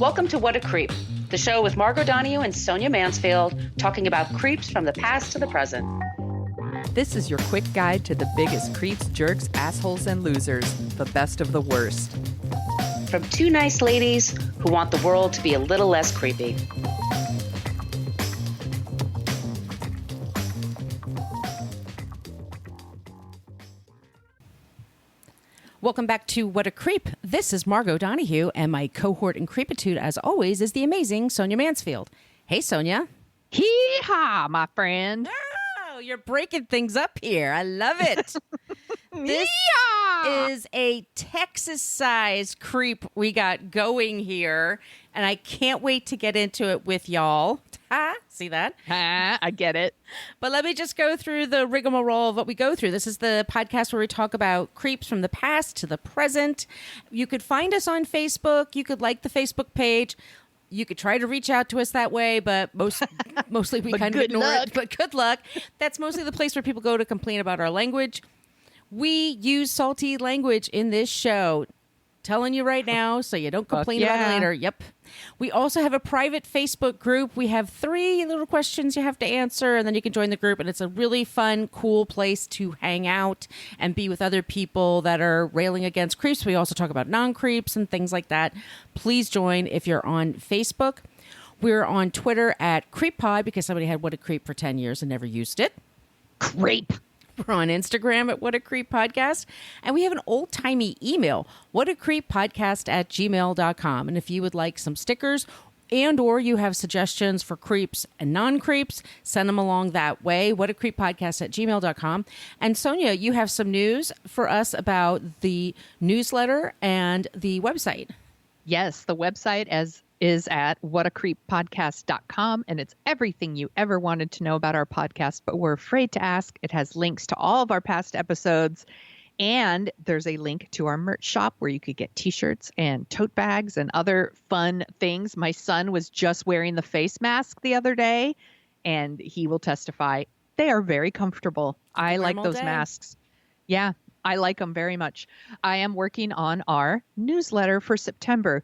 Welcome to What a Creep, the show with Margot Donahue and Sonia Mansfield talking about creeps from the past to the present. This is your quick guide to the biggest creeps, jerks, assholes, and losers, the best of the worst. From two nice ladies who want the world to be a little less creepy. Welcome back to What a Creep. This is Margot Donahue, and my cohort in creepitude, as always, is the amazing Sonia Mansfield. Hey, Sonia. Hee-haw, my friend. Oh, you're breaking things up here. I love it. This is a Texas-sized creep we got going here, and I can't wait to get into it with y'all. See that? I get it. But let me just go through the rigmarole of what we go through. This is the podcast where we talk about creeps from the past to the present. You could find us on Facebook. You could like the Facebook page. You could try to reach out to us that way, but mostly we kind of ignore it. But good luck. That's mostly the place where people go to complain about our language. We use salty language in this show. Telling you right now, so you don't complain about it later. Yep. We also have a private Facebook group. We have 3 little questions you have to answer, and then you can join the group. And it's a really fun, cool place to hang out and be with other people that are railing against creeps. We also talk about non-creeps and things like that. Please join if you're on Facebook. We're on Twitter at CreepPod because somebody had What a Creep for 10 years and never used it. Creep. We're on Instagram at What a Creep Podcast. And we have an old-timey email, whatacreeppodcast@gmail.com. And if you would like some stickers and or you have suggestions for creeps and non-creeps, send them along that way, whatacreeppodcast@gmail.com. And Sonia, you have some news for us about the newsletter and the website. Yes, the website is at whatacreeppodcast.com, and it's everything you ever wanted to know about our podcast, but we're afraid to ask. It has links to all of our past episodes, and there's a link to our merch shop where you could get t-shirts and tote bags and other fun things. My son was just wearing the face mask the other day, and he will testify they are very comfortable. I like those masks. Yeah, I like them very much. I am working on our newsletter for September.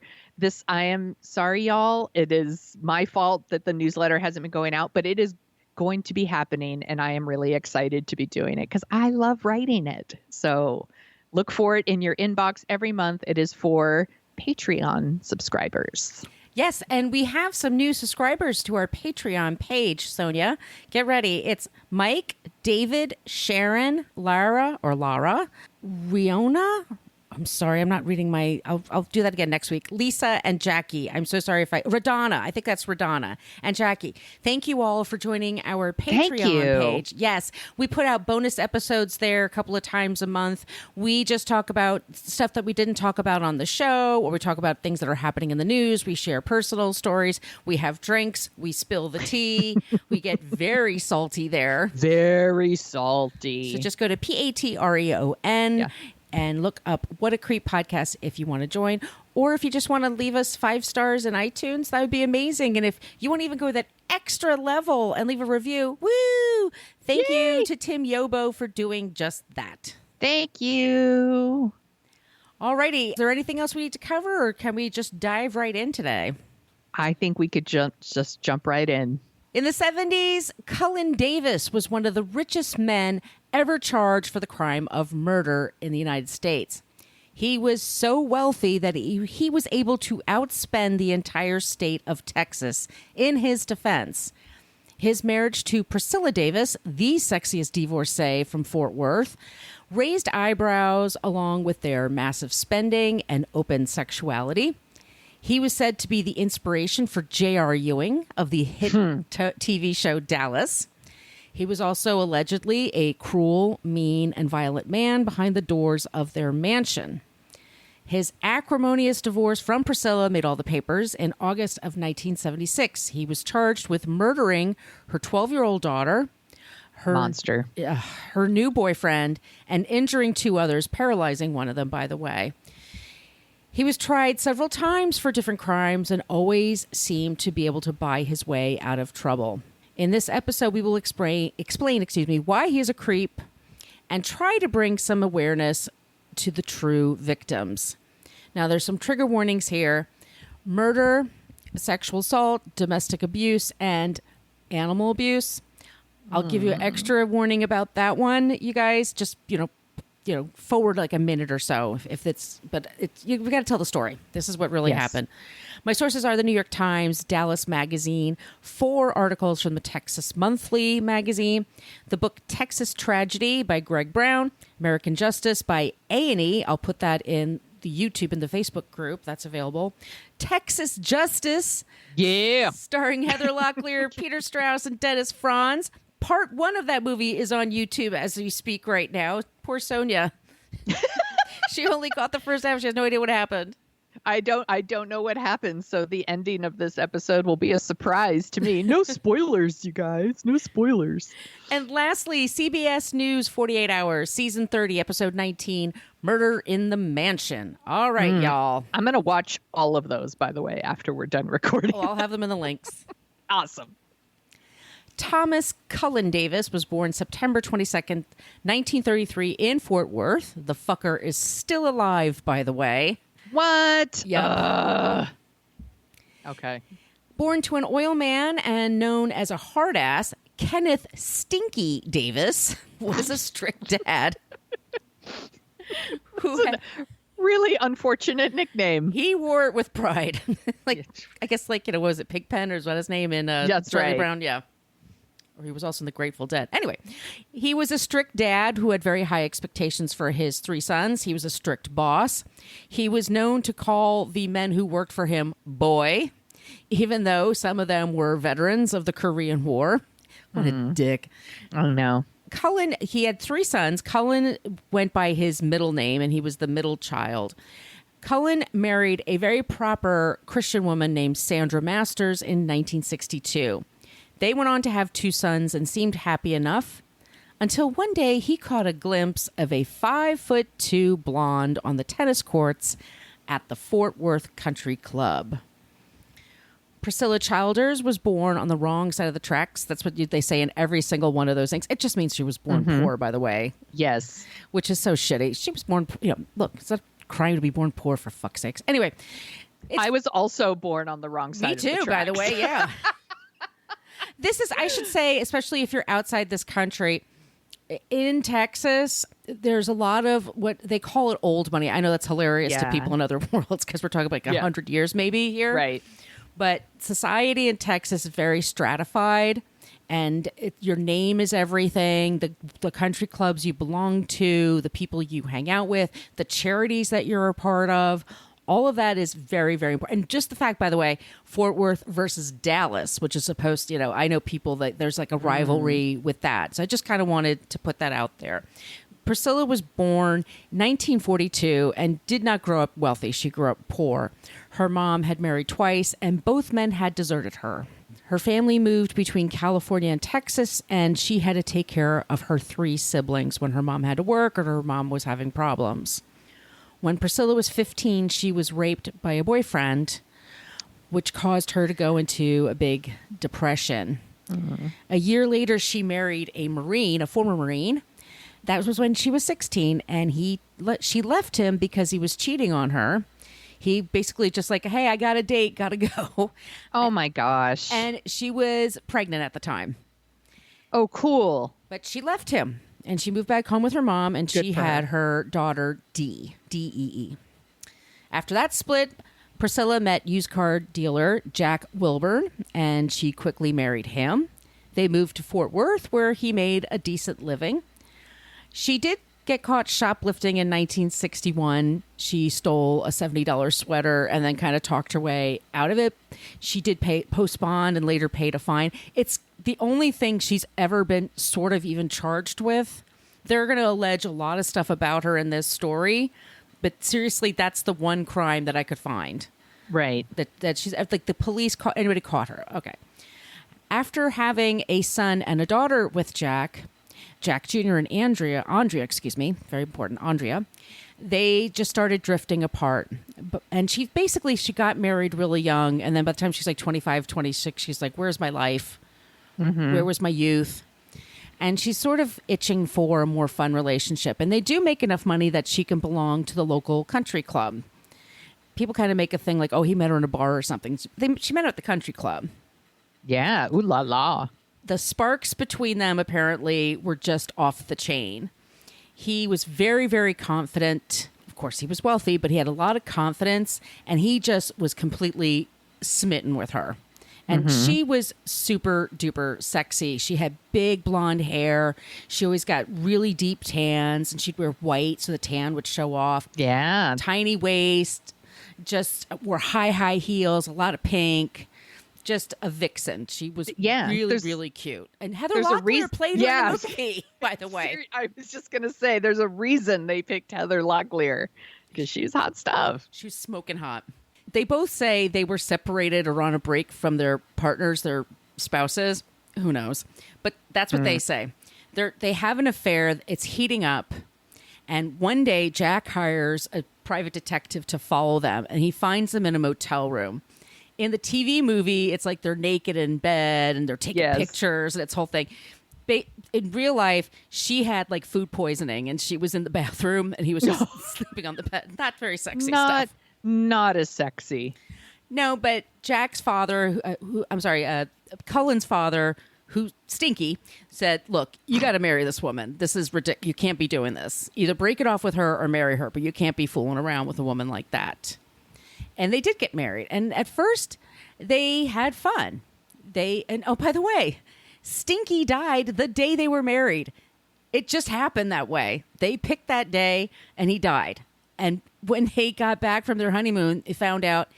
I am sorry, y'all. It is my fault that the newsletter hasn't been going out, but it is going to be happening, and I am really excited to be doing it because I love writing it. So look for it in your inbox every month. It is for Patreon subscribers. Yes, and we have some new subscribers to our Patreon page, Sonia. Get ready. It's Mike, David, Sharon, Lara, Riona. I'm sorry, I'm not reading I'll do that again next week. Lisa and Jackie. I'm so sorry Radonna. I think that's Radonna and Jackie. Thank you all for joining our Patreon page. Yes, we put out bonus episodes there a couple of times a month. We just talk about stuff that we didn't talk about on the show, or we talk about things that are happening in the news. We share personal stories. We have drinks. We spill the tea. We get very salty there. Very salty. So just go to Patreon. Yeah. And look up What a Creep Podcast if you want to join. Or if you just want to leave us 5 stars in iTunes, that would be amazing. And if you want to even go that extra level and leave a review, woo! Thank you to Tim Yobo for doing just that. Thank you. Alrighty. Is there anything else we need to cover, or can we just dive right in today? I think we could just jump right in. In the 70s, Cullen Davis was one of the richest men ever charged for the crime of murder in the United States. He was so wealthy that he was able to outspend the entire state of Texas in his defense. His marriage to Priscilla Davis, the sexiest divorcee from Fort Worth, raised eyebrows along with their massive spending and open sexuality. He was said to be the inspiration for J.R. Ewing of the hit TV show Dallas. He was also allegedly a cruel, mean, and violent man behind the doors of their mansion. His acrimonious divorce from Priscilla made all the papers. In August of 1976, he was charged with murdering her 12-year-old daughter, her new boyfriend, and injuring 2 others, paralyzing one of them, by the way. He was tried several times for different crimes and always seemed to be able to buy his way out of trouble. In this episode, we will explain why he is a creep and try to bring some awareness to the true victims. Now, there's some trigger warnings here. murder, sexual assault, domestic abuse, and animal abuse. I'll give you an extra warning about that one, you guys. Just, forward like a minute or so we got to tell the story. This is what really happened. My sources are the New York Times, Dallas Magazine, 4 articles from the Texas Monthly magazine, the book Texas Tragedy by Greg Brown, American Justice by A&E. I'll put that in the YouTube and the Facebook group. That's available. Texas Justice. Yeah. Starring Heather Locklear, Peter Strauss, and Dennis Franz. Part 1 of that movie is on YouTube as we speak right now. Poor Sonia. She only caught the first half. She has no idea what happened. I don't know what happens, so the ending of this episode will be a surprise to me. No spoilers, you guys. No spoilers. And lastly, CBS News 48 Hours, Season 30, Episode 19, Murder in the Mansion. All right, y'all. I'm going to watch all of those, by the way, after we're done recording. Well, I'll have them in the links. Awesome. Thomas Cullen Davis was born September 22nd, 1933 in Fort Worth. The fucker is still alive, by the way. What? Yeah. Okay. Born to an oil man and known as a hard ass, Kenneth Stinky Davis was a strict dad. Really unfortunate nickname. He wore it with pride. I guess was it Pigpen or is what his name in That's Charlie right. Brown? Yeah. Or he was also in the Grateful Dead. Anyway, he was a strict dad who had very high expectations for his 3 sons. He was a strict boss. He was known to call the men who worked for him boy, even though some of them were veterans of the Korean War. What a dick. Oh, no. Cullen, he had 3 sons. Cullen went by his middle name, and he was the middle child. Cullen married a very proper Christian woman named Sandra Masters in 1962. They went on to have 2 sons and seemed happy enough until one day he caught a glimpse of a 5'2" blonde on the tennis courts at the Fort Worth Country Club. Priscilla Childers was born on the wrong side of the tracks. That's what they say in every single one of those things. It just means she was born poor, by the way. Yes. Which is so shitty. She was born, look, it's not a crime to be born poor, for fuck's sakes. Anyway. I was also born on the wrong side of the tracks. Me too, by the way, yeah. This is, I should say, especially if you're outside this country, in Texas, there's a lot of what they call it old money. I know that's hilarious to people in other worlds because we're talking about 100 years maybe here. Right. But society in Texas is very stratified, and your name is everything. The country clubs you belong to, the people you hang out with, the charities that you're a part of, all of that is very, very important. And just the fact, by the way, Fort Worth versus Dallas, which is supposed to, I know people that there's like a rivalry with that. So I just kind of wanted to put that out there. Priscilla was born 1942 and did not grow up wealthy. She grew up poor. Her mom had married twice, and both men had deserted her. Her family moved between California and Texas, and she had to take care of her 3 siblings when her mom had to work or her mom was having problems. When Priscilla was 15, she was raped by a boyfriend, which caused her to go into a big depression. Mm-hmm. A year later, she married a former Marine. That was when she was 16, and she left him because he was cheating on her. He basically just hey, I got a date, gotta go. Oh my gosh. And she was pregnant at the time. Oh, cool. But she left him. And she moved back home with her mom, and she had her daughter, D-E-E. After that split, Priscilla met used car dealer Jack Wilburn, and she quickly married him. They moved to Fort Worth, where he made a decent living. She did get caught shoplifting in 1961. She stole a $70 sweater and then kind of talked her way out of it. She did post bond and later paid a fine. It's the only thing she's ever been sort of even charged with. They're going to allege a lot of stuff about her in this story, but seriously, that's the one crime that I could find. Right. That she's the police anybody caught her. Okay. After having a son and a daughter with Jack Jr. and Andrea, very important, Andrea, they just started drifting apart. And she got married really young. And then by the time she's 25, 26, she's like, where's my life? Mm-hmm. Where was my youth? And she's sort of itching for a more fun relationship. And they do make enough money that she can belong to the local country club. people kind of make a thing like, oh, he met her in a bar or something. She met her at the country club. Yeah. Ooh la la. The sparks between them apparently were just off the chain. He was very, very confident. Of course, he was wealthy, but he had a lot of confidence, and he just was completely smitten with her. And she was super duper sexy. She had big blonde hair. She always got really deep tans, and she'd wear white so the tan would show off. Yeah. Tiny waist, just wore high heels, a lot of pink. Just a vixen. She was really cute. And Heather Locklear played her in the movie, by the way. I was just going to say, there's a reason they picked Heather Locklear, because she's hot stuff. She was smoking hot. They both say they were separated or on a break from their partners, their spouses. Who knows? But that's what they say. They have an affair. It's heating up. And one day, Jack hires a private detective to follow them, and he finds them in a motel room. In the TV movie, it's like they're naked in bed and they're taking pictures and it's whole thing. In real life, she had like food poisoning and she was in the bathroom and he was just sleeping on the bed. Not very sexy stuff. Not as sexy. No, but Jack's father, Cullen's father, who Stinky, said, look, you got to marry this woman. This is ridiculous. You can't be doing this. Either break it off with her or marry her, but you can't be fooling around with a woman like that. And they did get married. And at first, they had fun. Oh, by the way, Stinky died the day they were married. It just happened that way. They picked that day, and he died. And when they got back from their honeymoon, they found out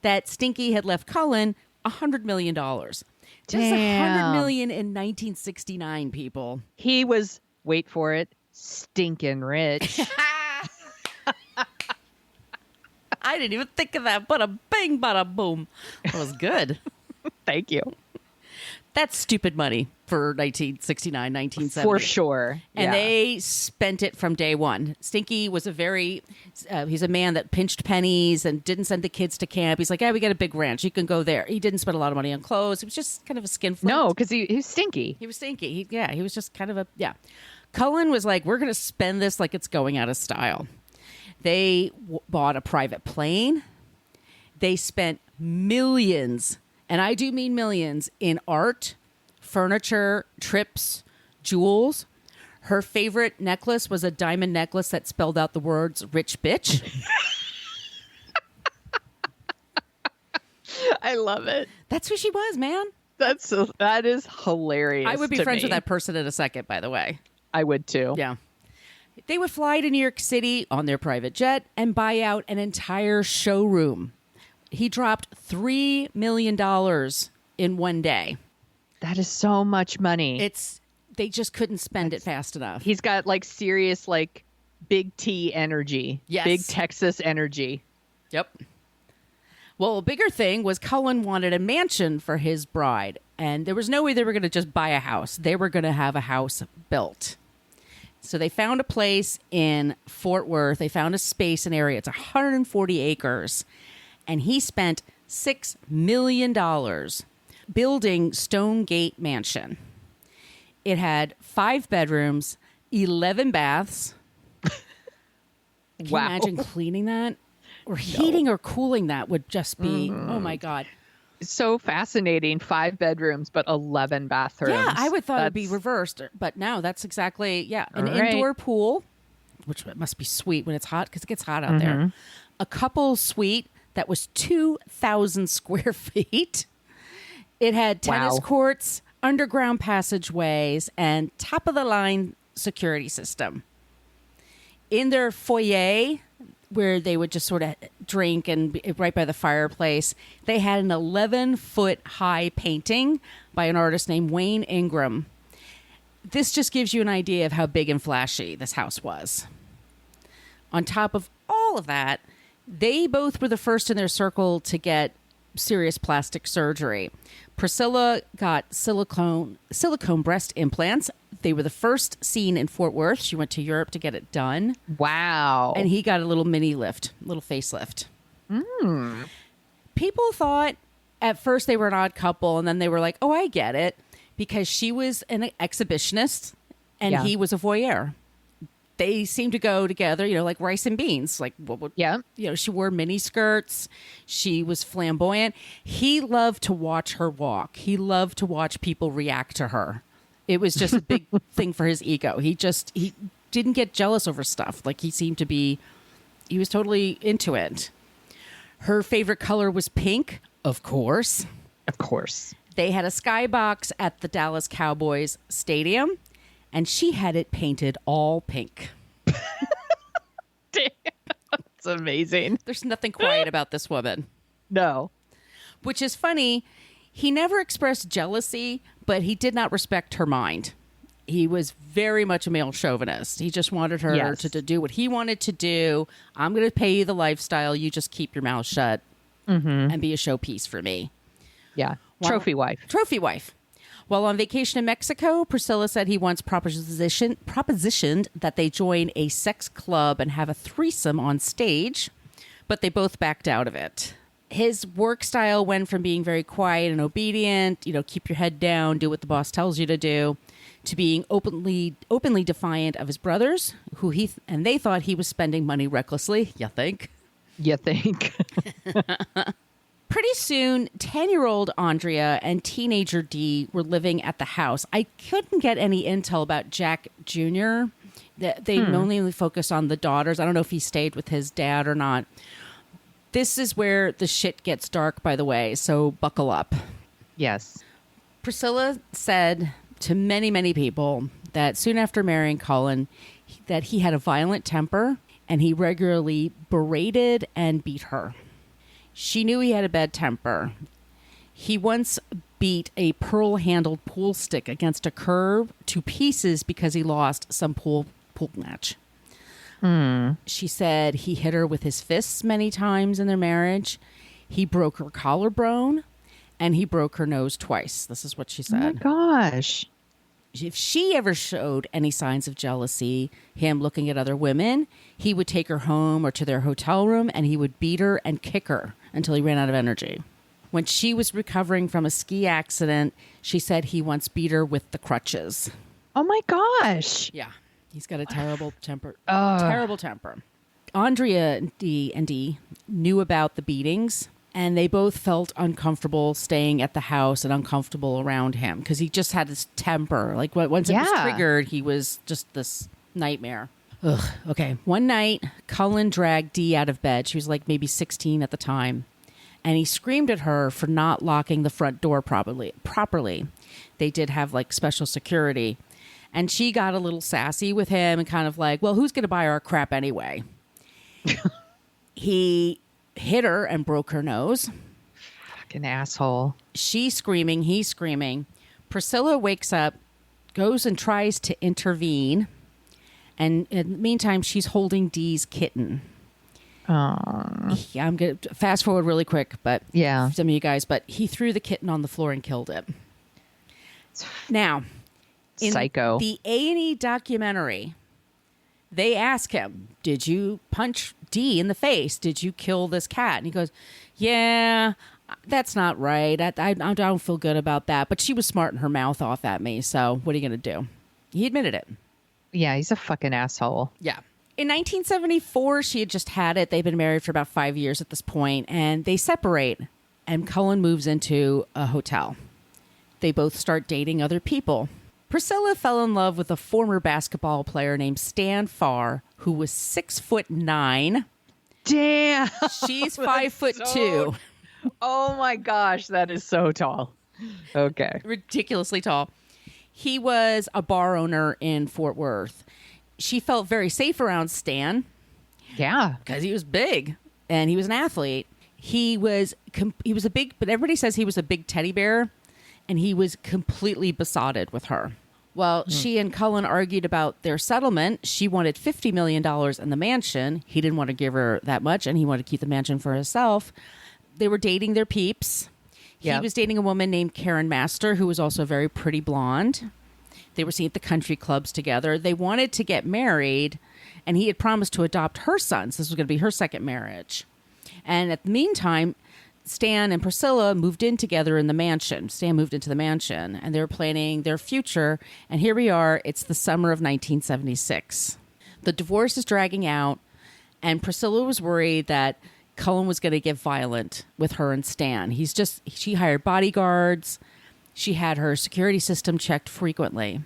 that Stinky had left Cullen $100 million. Just $100 million in 1969, people. He was, wait for it, stinking rich. I didn't even think of that. Bada bing, bada boom. That was good. Thank you. That's stupid money for 1969, 1970. For sure. And they spent it from day one. Stinky was he's a man that pinched pennies and didn't send the kids to camp. He's like, we got a big ranch. You can go there. He didn't spend a lot of money on clothes. He was just kind of a skinflint. No, because he was stinky. He was stinky. He was just kind of Cullen was like, we're going to spend this like it's going out of style. They bought a private plane. They spent millions, and I do mean millions, in art, furniture, trips, jewels. Her favorite necklace was a diamond necklace that spelled out the words rich bitch. I love it. That's who she was, man. That is hilarious. I would be friends with that person in a second, by the way. I would too. Yeah. They would fly to New York City on their private jet and buy out an entire showroom. He dropped $3 million in one day. That is so much money. They just couldn't spend it fast enough. He's got like serious like big T energy. Yes. Big Texas energy. Yep. Well, a bigger thing was Cullen wanted a mansion for his bride, and there was no way they were going to just buy a house. They were going to have a house built. So they found a place in Fort Worth. They found a space, an area. It's 140 acres. And he spent $6 million building Stonegate Mansion. It had 5 bedrooms, 11 baths. Can you imagine cleaning that? Or heating or cooling that would just be, oh my God. So fascinating. 5 bedrooms, but 11 bathrooms. Yeah, I would thought it'd be reversed. But no, that's exactly, an indoor pool, which must be sweet when it's hot because it gets hot out there. A couple suite that was 2,000 square feet. It had tennis courts, underground passageways, and top-of-the-line security system. In their foyer, where they would just sort of drink and be right by the fireplace, they had an 11-foot high painting by an artist named Wayne Ingram. This just gives you an idea of how big and flashy this house was. On top of all of that, they both were the first in their circle to get serious plastic surgery. Priscilla got silicone breast implants. They were the first seen in Fort Worth. She went to Europe to get it done. Wow. And he got a little mini lift, little facelift. People thought at first they were an odd couple, and then they were like, oh, I get it, because she was an exhibitionist and he was a voyeur. they seemed to go together, like rice and beans. Like, Yeah. She wore mini skirts. She was flamboyant. He loved to watch her walk. He loved to watch people react to her. It was just a big thing for his ego. He didn't get jealous over stuff. Like, he was totally into it. Her favorite color was pink, of course. Of course. They had a skybox at the Dallas Cowboys stadium, and she had it painted all pink. Damn. That's amazing. There's nothing quiet about this woman. No. Which is funny. He never expressed jealousy, but he did not respect her mind. He was very much a male chauvinist. He just wanted her to do what he wanted to do. I'm going to pay you the lifestyle. You just keep your mouth shut and be a showpiece for me. Yeah. Trophy wife. Trophy wife. While on vacation in Mexico, Priscilla said he once propositioned that they join a sex club and have a threesome on stage, but they both backed out of it. His work style went from being very quiet and obedient, keep your head down, do what the boss tells you to do, to being openly defiant of his brothers, and they thought he was spending money recklessly. You think? You think? Pretty soon, 10-year-old Andrea and teenager Dee were living at the house. I couldn't get any intel about Jack Jr. They only focused on the daughters. I don't know if he stayed with his dad or not. This is where the shit gets dark, by the way, so buckle up. Yes. Priscilla said to many, many people that soon after marrying Cullen, that he had a violent temper and he regularly berated and beat her. She knew he had a bad temper. He once beat a pearl-handled pool stick against a curb to pieces because he lost some pool match. She said he hit her with his fists many times in their marriage. He broke her collarbone, and he broke her nose twice. This is what she said. Oh my gosh. If she ever showed any signs of jealousy, him looking at other women, he would take her home or to their hotel room, and he would beat her and kick her until he ran out of energy. When she was recovering from a ski accident, she said he once beat her with the crutches. Oh my gosh. Yeah. He's got a terrible temper. Terrible temper. Andrea and Dee knew about the beatings, and they both felt uncomfortable staying at the house and uncomfortable around him because he just had this temper. Like once it was triggered, he was just this nightmare. Ugh. Okay. One night, Cullen dragged Dee out of bed. She was like maybe 16 at the time. And he screamed at her for not locking the front door properly. They did have like special security. And she got a little sassy with him and kind of like, well, who's going to buy our crap anyway? He hit her and broke her nose. Fucking asshole. She's screaming. He's screaming. Priscilla wakes up, goes and tries to intervene. And in the meantime, she's holding Dee's kitten. Aww. Yeah, I'm going to fast forward really quick, but yeah, some of you guys, but he threw the kitten on the floor and killed it. Now, in psycho. The A&E documentary, they ask him, did you punch Dee in the face? Did you kill this cat? And he goes, yeah, that's not right. I don't feel good about that. But she was smarting her mouth off at me. So what are you going to do? He admitted it. Yeah, he's a fucking asshole. Yeah. In 1974, she had just had it. They've been married for about 5 years at this point, and they separate, and Cullen moves into a hotel. They both start dating other people. Priscilla fell in love with a former basketball player named Stan Farr, who was 6'9". Damn. She's 5'2". Oh my gosh, that is so tall. Okay. Ridiculously tall. He was a bar owner in Fort Worth. She felt very safe around Stan. Yeah. Because he was big and he was an athlete. He was a big, but everybody says he was a big teddy bear, and he was completely besotted with her. Well, she and Cullen argued about their settlement. She wanted $50 million in the mansion. He didn't want to give her that much, and he wanted to keep the mansion for himself. They were dating their peeps. He was dating a woman named Karen Master, who was also very pretty blonde. They were seen at the country clubs together. They wanted to get married, and he had promised to adopt her sons. This was going to be her second marriage. And at the meantime, Stan and Priscilla moved in together in the mansion. Stan moved into the mansion, and they were planning their future. And here we are. It's the summer of 1976. The divorce is dragging out, and Priscilla was worried that Cullen was going to get violent with her and Stan. She hired bodyguards. She had her security system checked frequently.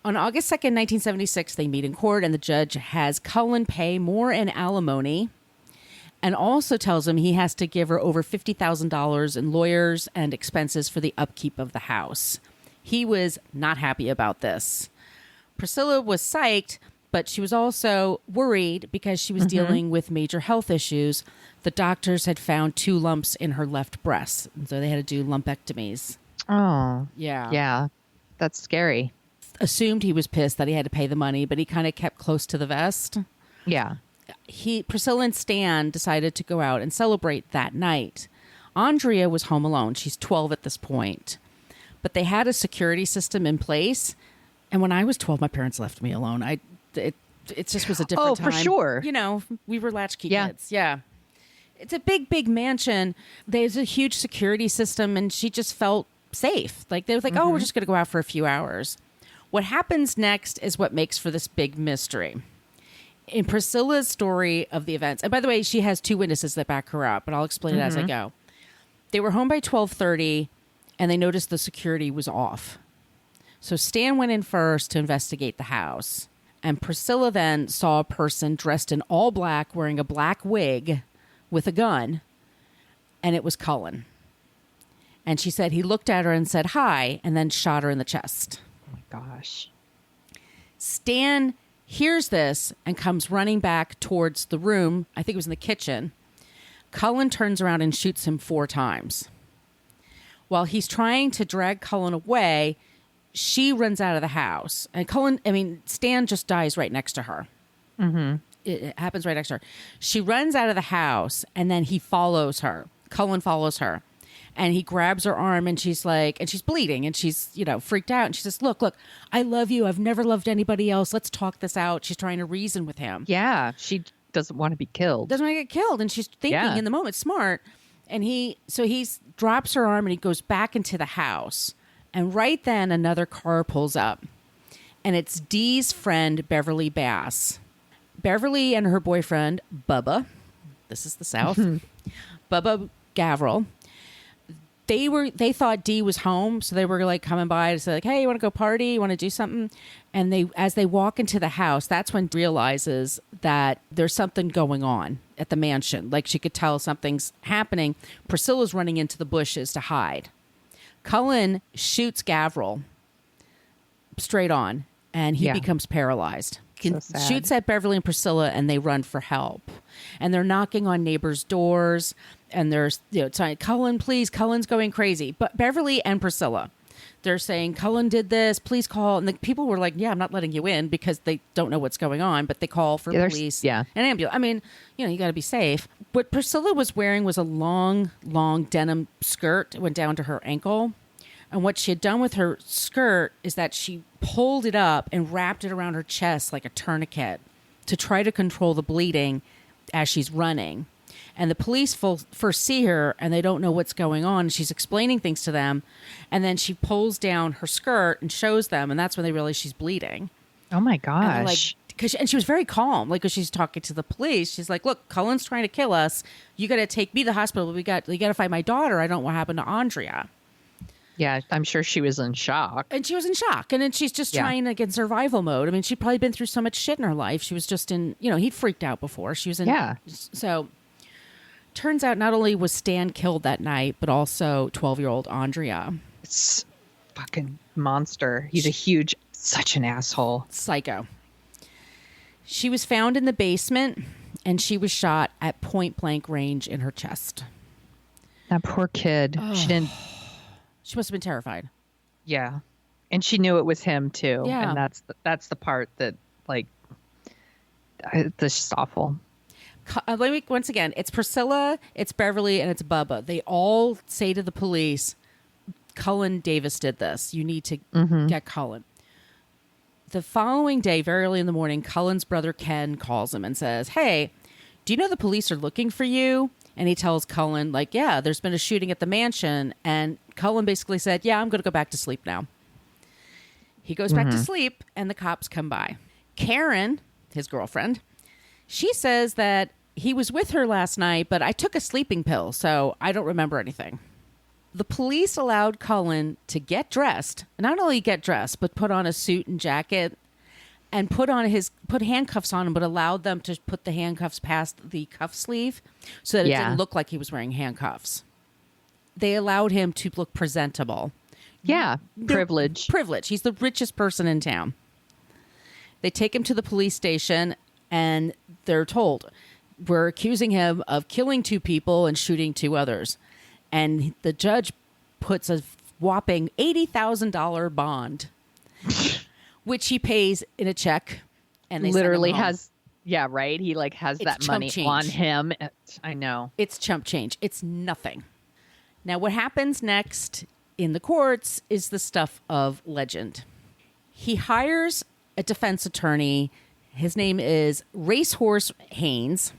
On August 2nd, 1976, they meet in court, and the judge has Cullen pay more in alimony and also tells him he has to give her over $50,000 in lawyers and expenses for the upkeep of the house. He was not happy about this. Priscilla was psyched, but she was also worried because she was dealing with major health issues. The doctors had found 2 lumps in her left breast, so they had to do lumpectomies. Oh. Yeah. Yeah. That's scary. Assumed he was pissed that he had to pay the money, but he kind of kept close to the vest. Yeah. Priscilla and Stan decided to go out and celebrate that night. Andrea was home alone. She's 12 at this point. But they had a security system in place. And when I was 12, my parents left me alone. It just was a different time. Oh, for sure. You know, we were latchkey kids. Yeah. It's a big, big mansion. There's a huge security system, and she just felt safe. Like, they were like, oh, we're just going to go out for a few hours. What happens next is what makes for this big mystery. In Priscilla's story of the events, and by the way, she has 2 witnesses that back her up, but I'll explain it as I go. They were home by 12:30, and they noticed the security was off. So Stan went in first to investigate the house, and Priscilla then saw a person dressed in all black, wearing a black wig with a gun, and it was Cullen. And she said he looked at her and said hi, and then shot her in the chest. Oh my gosh. Stan hears this and comes running back towards the room. I think it was in the kitchen. Cullen turns around and shoots him 4 times. While he's trying to drag Cullen away, she runs out of the house. And Stan just dies right next to her. Mm-hmm. It happens right next to her. She runs out of the house, and then he follows her. Cullen follows her. And he grabs her arm, and she's like, and she's bleeding, and she's, freaked out. And she says, look, I love you. I've never loved anybody else. Let's talk this out. She's trying to reason with him. Yeah. She doesn't want to be killed. Doesn't want to get killed. And she's thinking in the moment, smart. And he drops her arm, and he goes back into the house. And right then, another car pulls up. And it's Dee's friend, Beverly Bass. Beverly and her boyfriend, Bubba. This is the South. Bubba Gavril. They thought Dee was home, so they were like coming by to say, like, hey, you want to go party? You want to do something? And as they walk into the house, that's when realizes that there's something going on at the mansion. Like, she could tell something's happening. Priscilla's running into the bushes to hide. Cullen shoots Gavril straight on, and he becomes paralyzed. So sad. Shoots at Beverly and Priscilla, and they run for help. And they're knocking on neighbors' doors, and they're saying, Cullen, please, Cullen's going crazy. But Beverly and Priscilla, they're saying, Cullen did this, please call. And the people were like, yeah, I'm not letting you in, because they don't know what's going on, but they call for police and ambulance. I mean, you got to be safe. What Priscilla was wearing was a long, long denim skirt. It went down to her ankle. And what she had done with her skirt is that she pulled it up and wrapped it around her chest like a tourniquet to try to control the bleeding as she's running. And the police first see her, and they don't know what's going on. She's explaining things to them, and then she pulls down her skirt and shows them, and that's when they realize she's bleeding. Oh my gosh. And she was very calm, like, as she's talking to the police. She's like, look, Cullen's trying to kill us. You got to take me to the hospital. You got to find my daughter. I don't know what happened to Andrea. Yeah, I'm sure she was in shock. And she was in shock. And then she's just trying to get in survival mode. I mean, she'd probably been through so much shit in her life. She was just in, he'd freaked out before. She was in. Yeah. So turns out not only was Stan killed that night, but also 12-year-old Andrea. It's fucking monster. He's such an asshole. Psycho. She was found in the basement, and she was shot at point blank range in her chest. That poor kid. Oh. She must have been terrified. Yeah. And she knew it was him too. Yeah. And that's the part that, like, this is awful. Once again, it's Priscilla, it's Beverly, and it's Bubba. They all say to the police, Cullen Davis did this. You need to get Cullen. The following day, very early in the morning, Cullen's brother Ken calls him and says, hey, do you know the police are looking for you? And he tells Cullen, like, yeah, there's been a shooting at the mansion. And Cullen basically said, yeah, I'm going to go back to sleep now. He goes back to sleep, and the cops come by. Karen, his girlfriend. She says that he was with her last night, but I took a sleeping pill, so I don't remember anything. The police allowed Cullen to get dressed, not only get dressed, but put on a suit and jacket and put handcuffs on him, but allowed them to put the handcuffs past the cuff sleeve so that it didn't look like he was wearing handcuffs. They allowed him to look presentable. Yeah, privilege. Privilege. He's the richest person in town. They take him to the police station, and they're told, we're accusing him of killing 2 people and shooting 2 others. And the judge puts a whopping $80,000 bond, which he pays in a check. And they literally send him home. has, yeah, right? He like has It's that money chump on change. him. I know. It's chump change. It's nothing. Now, what happens next in the courts is the stuff of legend. He hires a defense attorney. His name is Racehorse Haynes.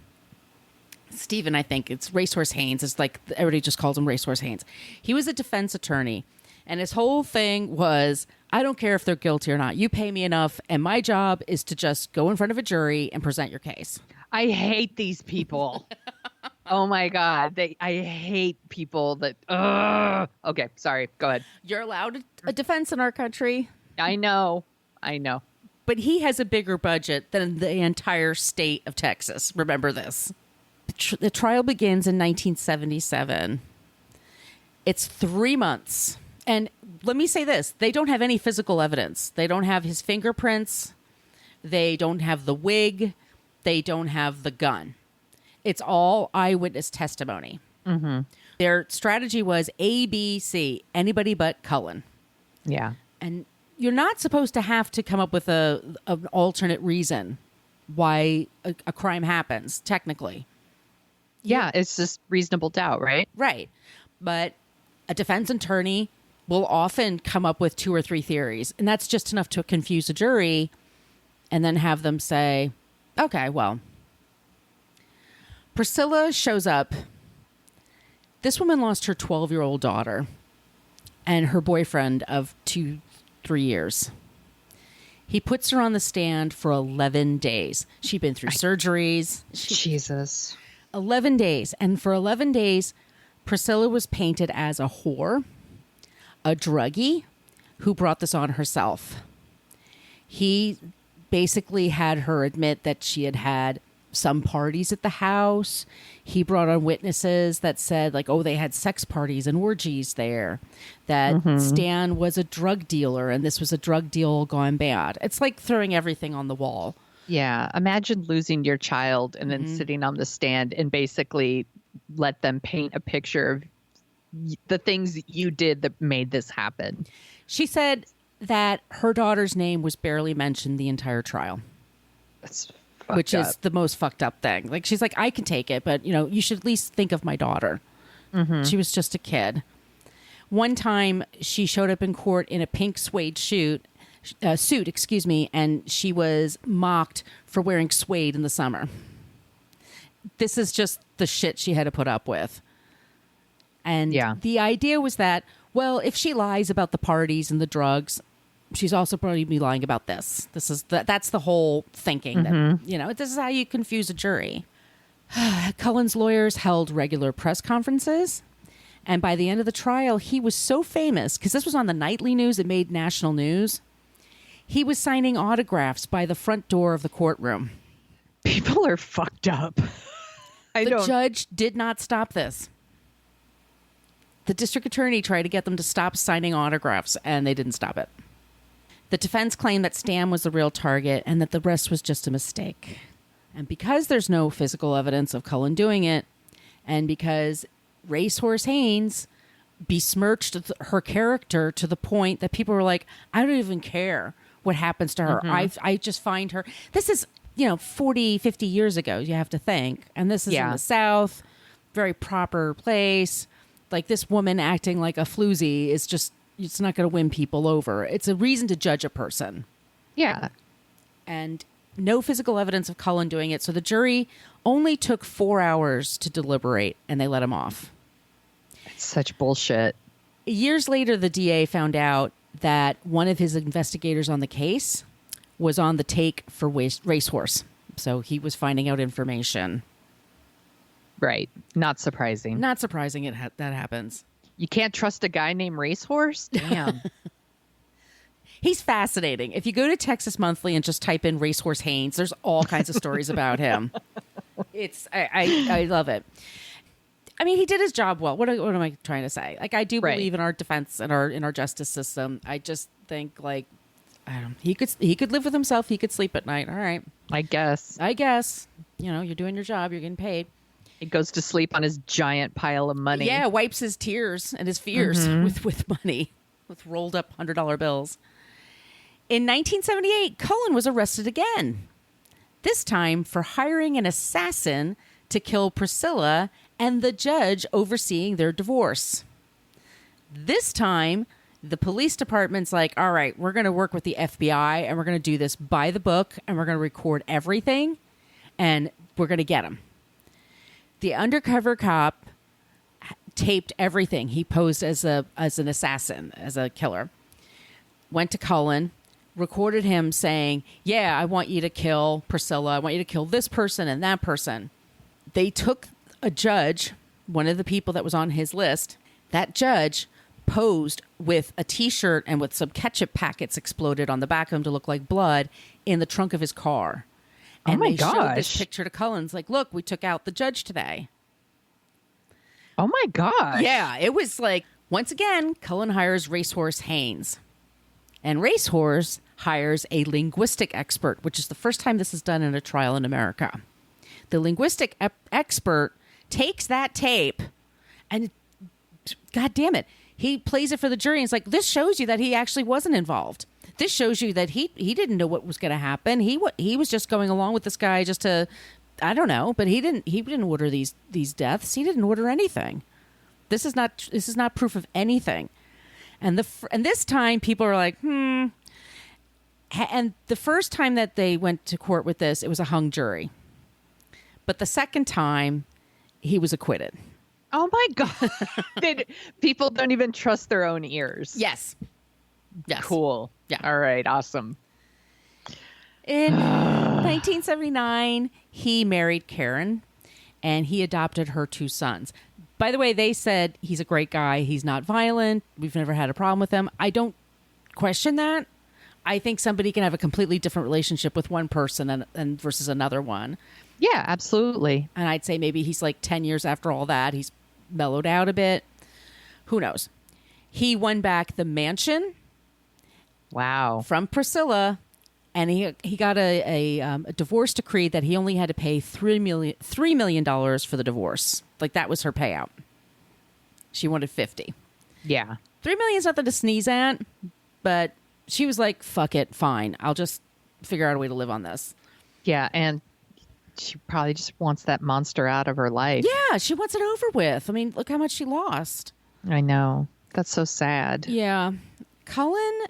Stephen, I think it's Racehorse Haynes. It's like everybody just calls him Racehorse Haynes. He was a defense attorney, and his whole thing was, I don't care if they're guilty or not. You pay me enough, and my job is to just go in front of a jury and present your case. I hate these people. Oh my God. I hate people that, okay, sorry. Go ahead. You're allowed a defense in our country. I know. But he has a bigger budget than the entire state of Texas. Remember this. The trial begins in 1977. It's 3 months. And let me say this. They don't have any physical evidence. They don't have his fingerprints. They don't have the wig. They don't have the gun. It's all eyewitness testimony. Mm-hmm. Their strategy was A, B, C, anybody but Cullen. Yeah. And you're not supposed to have to come up with an alternate reason why a crime happens, technically. Yeah, it's just reasonable doubt, right? Right. But a defense attorney will often come up with 2 or 3 theories, and that's just enough to confuse a jury and then have them say, okay, well, Priscilla shows up. This woman lost her 12-year-old daughter and her boyfriend of 2-3 years. He puts her on the stand for 11 days. She'd been through surgeries. Jesus. 11 days. And for 11 days, Priscilla was painted as a whore, a druggie who brought this on herself. He basically had her admit that she had had some parties at the house. He brought on witnesses that said, like, oh, they had sex parties and orgies there. That Stan was a drug dealer and this was a drug deal gone bad. It's like throwing everything on the wall. Yeah. Imagine losing your child and then sitting on the stand and basically let them paint a picture of the things you did that made this happen. She said that her daughter's name was barely mentioned the entire trial. That's which is the most fucked up thing. Like, she's like, I can take it, but, you know, you should at least think of my daughter. She was just a kid. One time she showed up in court in a pink suede suit, and she was mocked for wearing suede in the summer. This is just the shit she had to put up with. And the idea was that, well, if she lies about the parties and the drugs, she's also probably be lying about this. That's the whole thinking that, you know, this is how you confuse a jury. Cullen's lawyers held regular press conferences. And by the end of the trial, he was so famous because this was on the nightly news. It made national news. He was signing autographs by the front door of the courtroom. People are fucked up. The judge did not stop this. The district attorney tried to get them to stop signing autographs, and they didn't stop it. The defense claimed that Stan was the real target and that the rest was just a mistake. And because there's no physical evidence of Cullen doing it, and because Racehorse Haynes besmirched her character to the point that people were like, I don't even care what happens to her. I just find her. This is, 40, 50 years ago, you have to think. And this is in the South, very proper place. Like, this woman acting like a floozy is just, it's not going to win people over. It's a reason to judge a person. Yeah. And no physical evidence of Cullen doing it. So the jury only took 4 hours to deliberate, and they let him off. It's such bullshit. Years later, the DA found out that one of his investigators on the case was on the take for racehorse. So he was finding out information. Right. Not surprising. Not surprising that happens. You can't trust a guy named Racehorse? Damn. He's fascinating. If you go to Texas Monthly and just type in Racehorse Haynes, there's all kinds of stories about him. I love it. I mean, he did his job well. What am I trying to say? Like, I do believe in our defense and in our justice system. I just think, like, I don't know, he could live with himself. He could sleep at night. All right. I guess. You know, you're doing your job. You're getting paid. He goes to sleep on his giant pile of money. Yeah, wipes his tears and his fears with money, with rolled up $100 bills. In 1978, Cullen was arrested again. This time for hiring an assassin to kill Priscilla and the judge overseeing their divorce. This time, the police department's like, all right, we're going to work with the FBI and we're going to do this by the book and we're going to record everything and we're going to get him. The undercover cop taped everything. He posed as an assassin, as a killer. Went to Cullen, recorded him saying, yeah, I want you to kill Priscilla. I want you to kill this person and that person. They took a judge, one of the people that was on his list. That judge posed with a T-shirt and with some ketchup packets exploded on the back of him to look like blood in the trunk of his car. And they showed this picture to Cullen's like, look, we took out the judge today. Oh my gosh. Yeah, it was like, once again, Cullen hires Racehorse Haynes. And Racehorse hires a linguistic expert, which is the first time this is done in a trial in America. The linguistic expert takes that tape and, God damn it, he plays it for the jury. And it's like, this shows you that he actually wasn't involved. This shows you that he didn't know what was going to happen. He was just going along with this guy just to, I don't know, but he didn't order these deaths. He didn't order anything. This is not proof of anything. And this time people are like, And the first time that they went to court with this, it was a hung jury. But the second time, he was acquitted. Oh my God. People don't even trust their own ears. Yes. Cool. Yeah. All right. Awesome. In 1979, he married Karen and he adopted her 2 sons. By the way, they said he's a great guy. He's not violent. We've never had a problem with him. I don't question that. I think somebody can have a completely different relationship with one person and versus another one. Yeah, absolutely. And I'd say maybe he's like 10 years after all that. He's mellowed out a bit. Who knows? He won back the mansion. Wow. From Priscilla. And he got a divorce decree that he only had to pay $3 million for the divorce. Like, that was her payout. She wanted 50. Yeah. $3 million is nothing to sneeze at, but she was like, fuck it, fine. I'll just figure out a way to live on this. Yeah, and she probably just wants that monster out of her life. Yeah, she wants it over with. I mean, look how much she lost. I know. That's so sad. Yeah. Cullen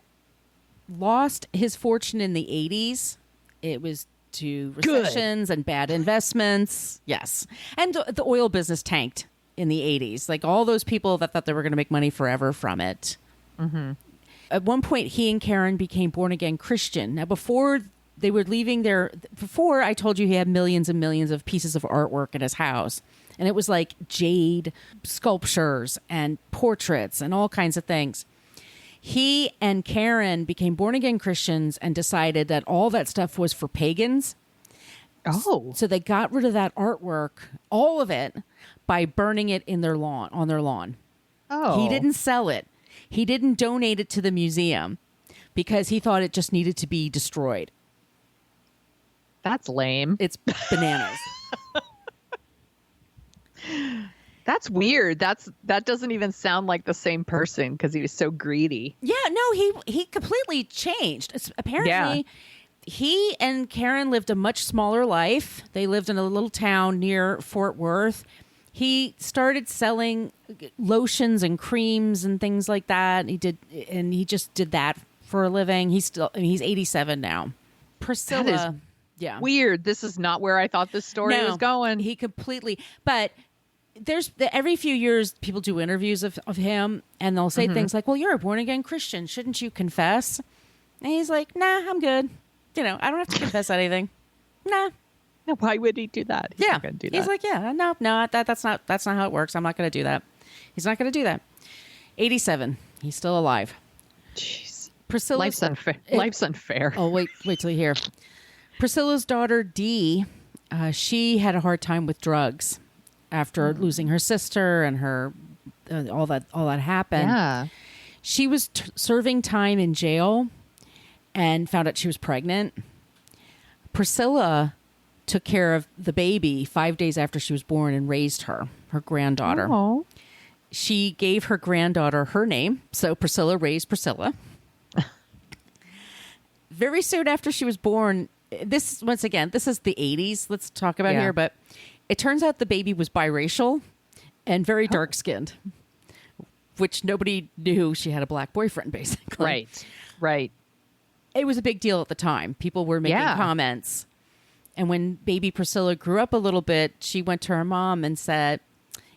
lost his fortune in the 80s. It was to recessions and bad investments. Yes. And the oil business tanked in the 80s. Like, all those people that thought they were going to make money forever from it. Mm-hmm. At one point, he and Karen became born-again Christian. Now, before they were leaving before I told you he had millions and millions of pieces of artwork in his house. And it was like jade sculptures and portraits and all kinds of things. He and Karen became born-again Christians and decided that all that stuff was for pagans. Oh. So they got rid of that artwork, all of it, by burning it on their lawn. Oh. He didn't sell it. He didn't donate it to the museum because he thought it just needed to be destroyed. That's lame. It's bananas. That's weird. That doesn't even sound like the same person because he was so greedy. Yeah, no, he completely changed. Apparently, he and Karen lived a much smaller life. They lived in a little town near Fort Worth. He started selling lotions and creams and things like that. He just did that for a living. He's 87 now. Priscilla. That is weird. This is not where I thought this story was going. He completely, but every few years people do interviews of him and they'll say things like, well, you're a born again Christian. Shouldn't you confess? And he's like, nah, I'm good. I don't have to confess anything. Nah. Why would he do that? He's not going to do that. He's like, no, that's not how it works. I'm not going to do that. He's not going to do that. 87. He's still alive. Jeez. Priscilla's Life's unfair. Oh, wait till you hear. Priscilla's daughter, Dee, she had a hard time with drugs after losing her sister and her all that happened. Yeah. She was serving time in jail and found out she was pregnant. Priscilla took care of the baby 5 days after she was born and raised her granddaughter. Oh. She gave her granddaughter her name, so Priscilla raised Priscilla. Very soon after she was born, this is the 80s, let's talk about here, but it turns out the baby was biracial and very dark-skinned, which nobody knew she had a black boyfriend, basically. Right. It was a big deal at the time. People were making comments. And when baby Priscilla grew up a little bit, she went to her mom and said,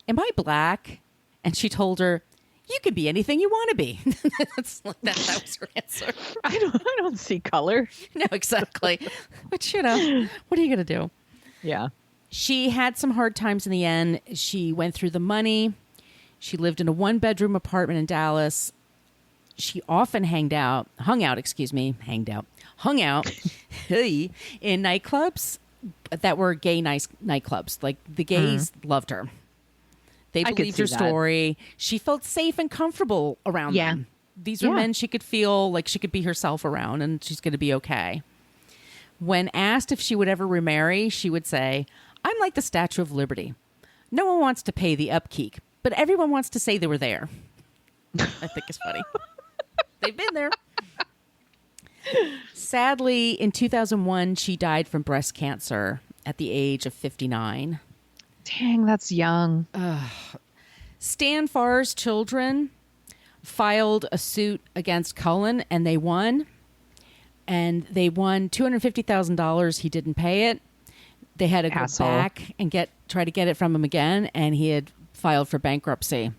"Am I black?" And she told her, "You can be anything you want to be." That was her answer. I don't see color. No, exactly. But, what are you going to do? Yeah. She had some hard times in the end. She went through the money. She lived in a 1-bedroom apartment in Dallas. She often hung out in nightclubs that were gay nightclubs. Like, the gays loved her. They believed her story. She felt safe and comfortable around them. These were men she could feel like she could be herself around, and she's going to be okay. When asked if she would ever remarry, she would say, "I'm like the Statue of Liberty. No one wants to pay the upkeep, but everyone wants to say they were there." I think it's funny. They've been there. Sadly, in 2001, she died from breast cancer at the age of 59. Dang, that's young. Stan Farr's children filed a suit against Cullen, and they won. And they won $250,000. He didn't pay it. They had to go back and try to get it from him again, and he had filed for bankruptcy.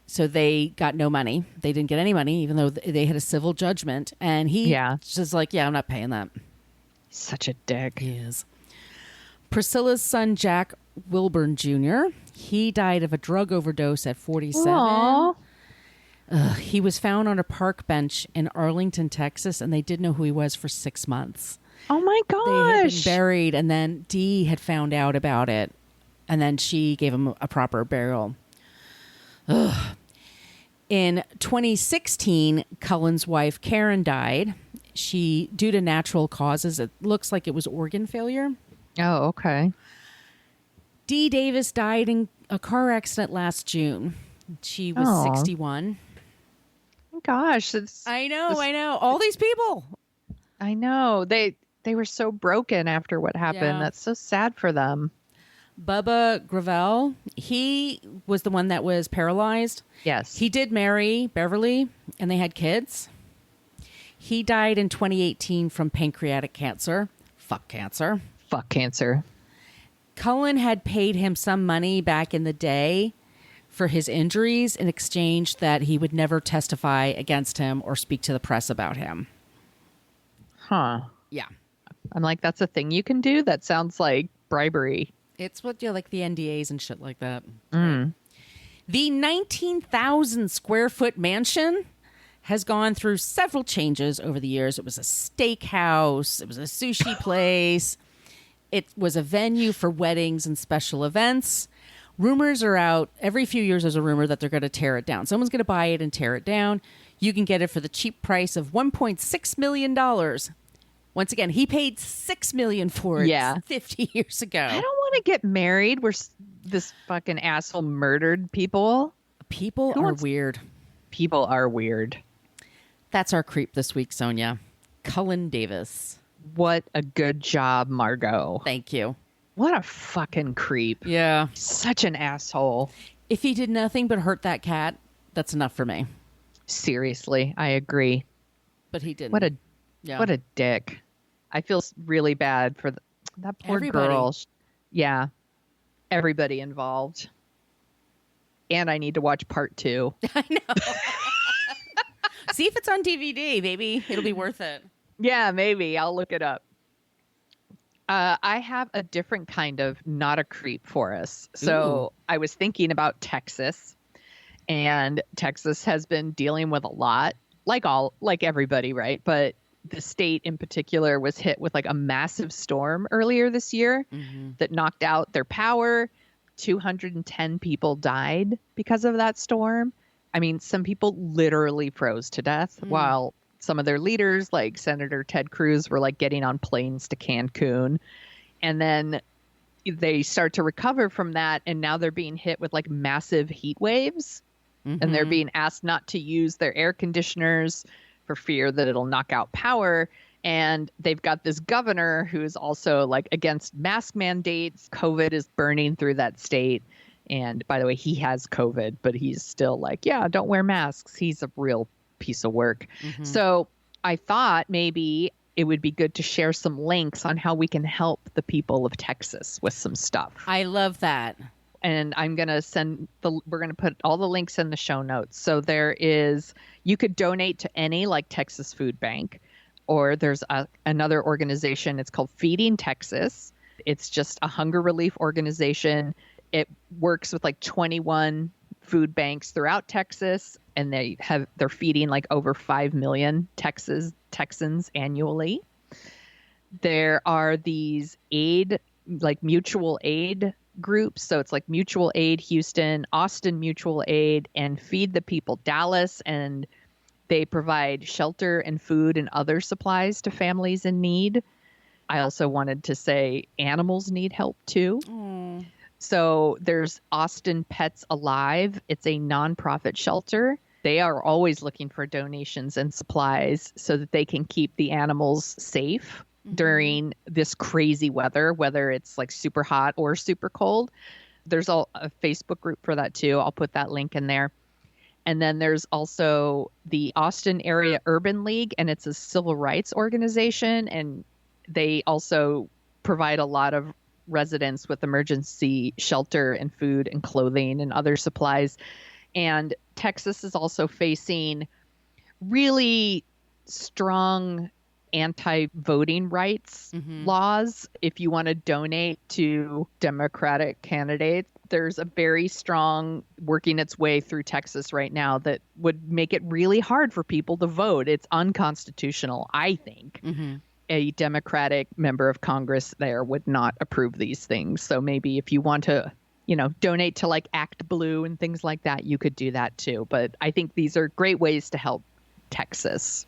So they got no money. They didn't get any money, even though they had a civil judgment. And he just like, I'm not paying that. Such a dick. He is. Priscilla's son, Jack Wilburn Jr., he died of a drug overdose at 47. Aww. He was found on a park bench in Arlington, Texas, and they didn't know who he was for 6 months. Oh, my gosh. They had been buried, and then Dee had found out about it, and then she gave him a proper burial. Ugh. In 2016, Cullen's wife, Karen, died. Due to natural causes, it looks like it was organ failure. Oh, okay. Dee Davis died in a car accident last June. She was 61. Gosh. I know. All these people. I know. They were so broken after what happened. Yeah. That's so sad for them. Bubba Gravel, he was the one that was paralyzed. Yes. He did marry Beverly, and they had kids. He died in 2018 from pancreatic cancer. Fuck cancer. Fuck cancer. Cullen had paid him some money back in the day for his injuries in exchange that he would never testify against him or speak to the press about him. Huh. Yeah. I'm like, that's a thing you can do? That sounds like bribery. It's what like the NDAs and shit like that. Mm. The 19,000 square foot mansion has gone through several changes over the years. It was a steakhouse. It was a sushi place. It was a venue for weddings and special events. Rumors are out. Every few years there's a rumor that they're going to tear it down. Someone's going to buy it and tear it down. You can get it for the cheap price of $1.6 million. Once again, he paid $6 million for it 50 years ago. I don't want to get married where this fucking asshole murdered people. People are weird. People are weird. That's our creep this week, Sonia. Cullen Davis. What a good job, Margot. Thank you. What a fucking creep. Yeah. Such an asshole. If he did nothing but hurt that cat, that's enough for me. Seriously, I agree. But he didn't. What a dick. I feel really bad for that poor girl. Yeah. Everybody involved. And I need to watch part 2. I know. See if it's on DVD, baby. It'll be worth it. Yeah, maybe. I'll look it up. I have a different kind of not a creep for us. So I was thinking about Texas, and Texas has been dealing with a lot, like everybody, right? But the state in particular was hit with like a massive storm earlier this year that knocked out their power. 210 people died because of that storm. I mean, some people literally froze to death while some of their leaders, like Senator Ted Cruz, were like getting on planes to Cancun. And then they start to recover from that. And now they're being hit with like massive heat waves. And they're being asked not to use their air conditioners for fear that it'll knock out power. And they've got this governor who's also like against mask mandates. COVID is burning through that state. And by the way, he has COVID, but he's still like, yeah, don't wear masks. He's a real piece of work. So I thought maybe it would be good to share some links on how we can help the people of Texas with some stuff. I love that. And I'm going to we're going to put all the links in the show notes. So you could donate to any like Texas Food Bank, or there's another organization. It's called Feeding Texas. It's just a hunger relief organization. It works with like 21 food banks throughout Texas, and they're feeding like over 5 million Texans annually. There are these mutual aid groups. So it's like Mutual Aid Houston, Austin Mutual Aid, and Feed the People Dallas. And they provide shelter and food and other supplies to families in need. I also wanted to say animals need help too. So there's Austin Pets Alive. It's a nonprofit shelter. They are always looking for donations and supplies so that they can keep the animals safe during this crazy weather, whether it's like super hot or super cold. There's a Facebook group for that too. I'll put that link in there. And then there's also the Austin Area Urban League, and it's a civil rights organization. And they also provide a lot of residents with emergency shelter and food and clothing and other supplies. And Texas is also facing really strong anti-voting rights laws. If you want to donate to Democratic candidates, there's a very strong working its way through Texas right now that would make it really hard for people to vote. It's unconstitutional, I think. A Democratic member of Congress there would not approve these things. So maybe if you want to, donate to like Act Blue and things like that, you could do that too. But I think these are great ways to help Texas.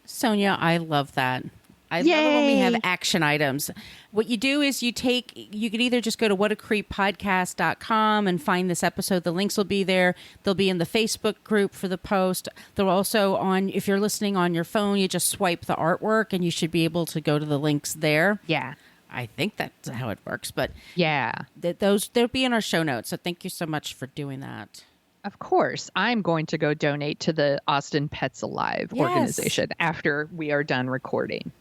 Sonia, I love that. I love it when we have action items. What you do is you could either just go to whatacreeppodcast.com and find this episode. The links will be there. They'll be in the Facebook group for the post. They're also on, if you're listening on your phone, you just swipe the artwork and you should be able to go to the links there. Yeah. I think that's how it works. But yeah, they'll be in our show notes. So thank you so much for doing that. Of course, I'm going to go donate to the Austin Pets Alive organization after we are done recording.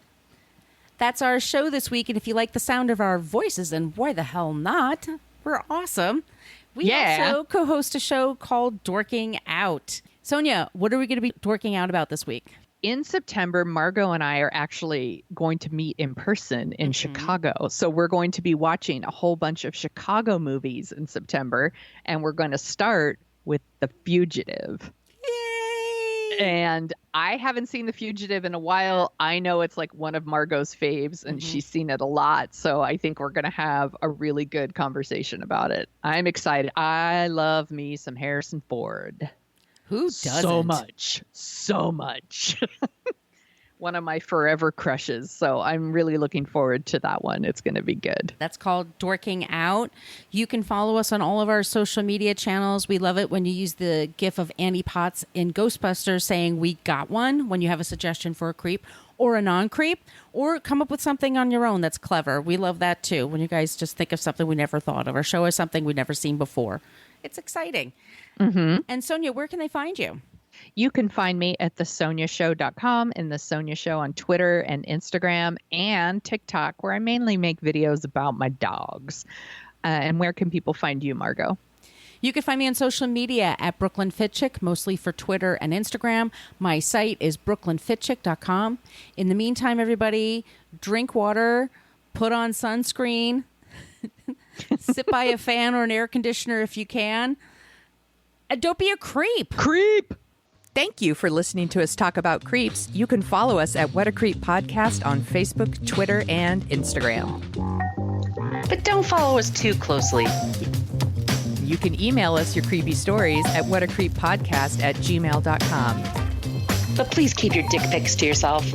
That's our show this week. And if you like the sound of our voices, and why the hell not? We're awesome. We also co-host a show called Dorking Out. Sonia, what are we going to be dorking out about this week? In September, Margot and I are actually going to meet in person in Chicago. So we're going to be watching a whole bunch of Chicago movies in September. And we're going to start with The Fugitive. Yay! And I haven't seen The Fugitive in a while. I know it's like one of Margot's faves, and she's seen it a lot. So I think we're going to have a really good conversation about it. I'm excited. I love me some Harrison Ford. Who doesn't? So much. One of my forever crushes. So I'm really looking forward to that one. It's going to be good. That's called Dorking Out. You can follow us on all of our social media channels. We love it when you use the gif of Annie Potts in Ghostbusters saying we got one when you have a suggestion for a creep or a non-creep, or come up with something on your own that's clever. We love that too. When you guys just think of something we never thought of or show us something we've never seen before. It's exciting. And Sonia, where can they find you? You can find me at thesoniashow.com and The Sonia Show on Twitter and Instagram and TikTok, where I mainly make videos about my dogs. And where can people find you, Margot? You can find me on social media at Brooklyn Fitchick, mostly for Twitter and Instagram. My site is brooklynfitchick.com. In the meantime, everybody, drink water, put on sunscreen, sit by a fan or an air conditioner if you can. And don't be a creep. Creep! Thank you for listening to us talk about creeps. You can follow us at What a Creep Podcast on Facebook, Twitter, and Instagram. But don't follow us too closely. You can email us your creepy stories at whatacreeppodcast@gmail.com. But please keep your dick pics to yourself.